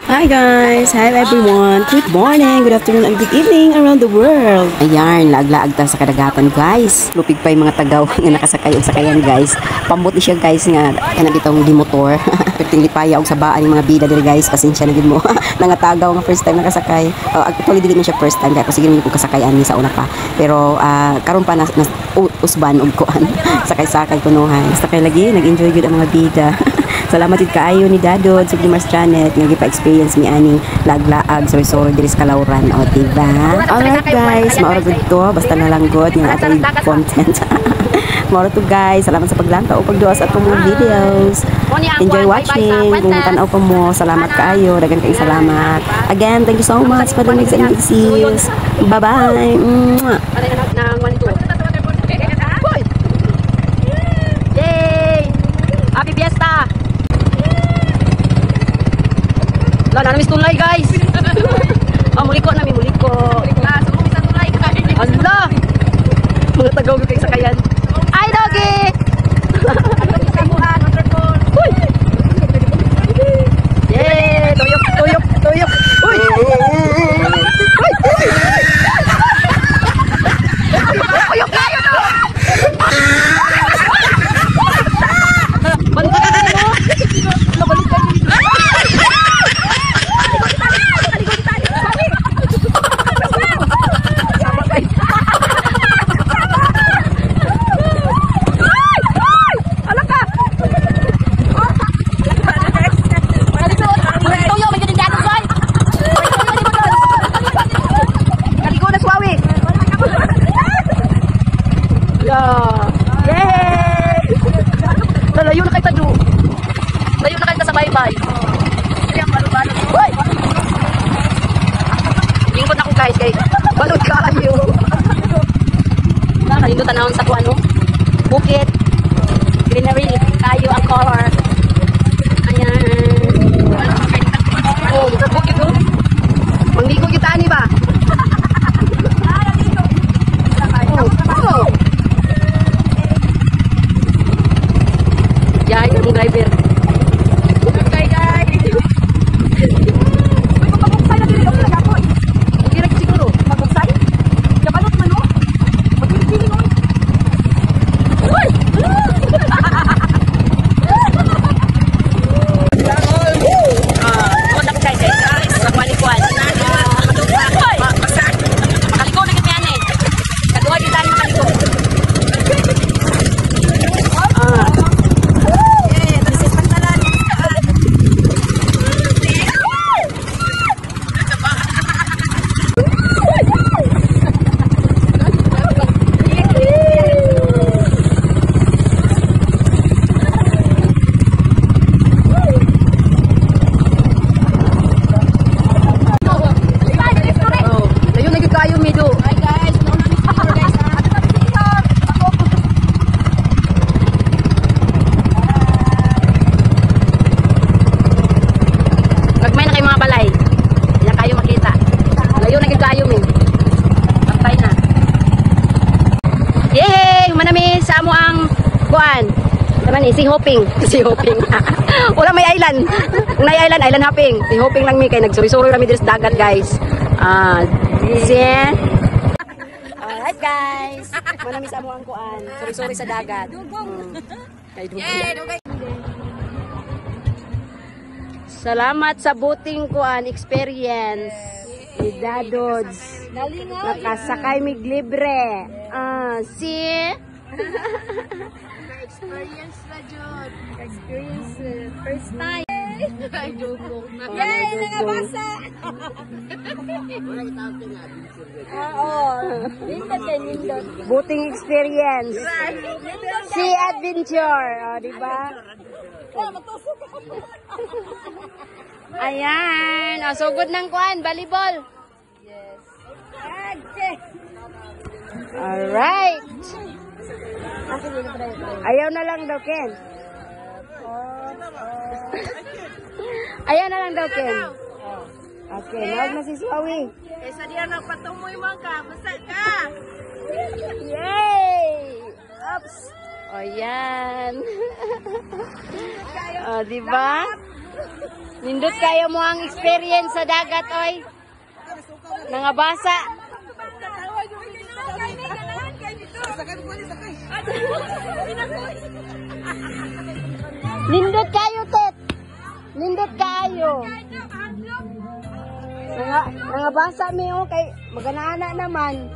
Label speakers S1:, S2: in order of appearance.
S1: Hi guys! Hi everyone! Good morning, good afternoon, and good evening around the world! Ayan, laag-laag ta sa kadagatan guys. Lupig pa yung mga tagaw nga nakasakay og sakayan guys. Pambuti siya guys nga kanang bitong di motor. Perting lipaya og sabaan yung mga bida diri guys. Pasensya na gid mo. Nangatagaw nga first time nakasakay. Actually dili man siya first time kaya sige man ko kasakay ani sa una pa. Pero karon pa na usban og kuan. Sakay-sakay kunuhan. Sakay lagi, nag-enjoy gud ang mga bida. Salamat gid kaayo ni Dadod sa Glimars Janet nga gipa-experience mi ani lag-laag sa resort diri sa Kalauran, o diba? Alright guys, maura gud to basta na lang gud nga atong content. Maura to guys, salamat sa paglangka o pagduwa sa atong mga videos. Enjoy watching. Kung tan-aw pa mo, salamat kaayo, dagan kay salamat. Again, thank you so much for the mix and mixes. Bye-bye.
S2: Happy Fiesta! Wala na namin tulay guys! Muliko namin, muliko! Sumumi sa tulay guys! Ala! Mga tagaw kayo sa kayan! Ay, doggy! Yay! Tuyok! Tuyok! Tuyok! Uy! Tuyok kayo no! Layo na kayo tado. Layo na kayo sa bye-bye. Hoy! Lingkod ako guys kay balot kayo. Kanino tanawon sa kuano? Bukit. Greenery kayo ang color. Ayan. Oh, bukit oh. Mangligo kita ani ba? Yay, ang driver. Okay, guys. Magpapabuksay na dili okay ako. Direct siguro. Magpabuksay? Kabalot man no? Magpili no. Uy! Ako guys, sa kuan-kuan. Kaliko na kita yan eh. Kaduha kita ni kaliko. Si hopping. Wala may island. Kung may island hopping. Si hopping lang mi kay nagsuri-suri kami dito sa dagat, guys. Alright, guys. Manami sa amo ang kuan. Suri-suri sa dagat. Salamat sa boating kuan experience. Ni Dadods. Nakasakay mig libre. Experience na Jod. Experience first time. Ay, joke. Yay! Nangabasa! Nindot. Boating experience. Sea adventure. O, diba? Ayan. O, sugod ng kuan. Volleyball. Yes. Alright. Ayaw na lang daw, Ken. Ayaw na lang daw, Ken. Okay, nawag na si Swawi.
S3: Sa diyan nagpatumoy mo ka, basta ka.
S2: Yay! Oops. O, yan. O, diba? Nindot kayo mo ang experience sa dagat, oy. Nangabasa. Nindot kayo, Tet. Nindot kayo. Nangabasa mi, oh, kay magana naman.